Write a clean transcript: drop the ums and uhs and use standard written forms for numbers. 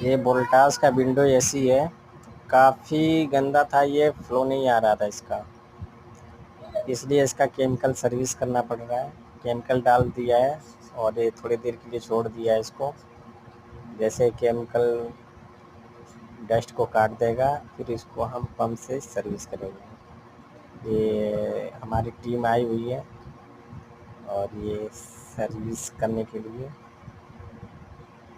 ये वोल्टास का window AC है, काफ़ी गंदा था ये, फ्लो नहीं आ रहा था इसका, इसलिए इसका केमिकल सर्विस करना पड़ रहा है। केमिकल डाल दिया है और ये थोड़ी देर के लिए छोड़ दिया है इसको, जैसे केमिकल डस्ट को काट देगा फिर इसको हम पंप से सर्विस करेंगे। ये हमारी टीम आई हुई है और ये सर्विस करने के लिए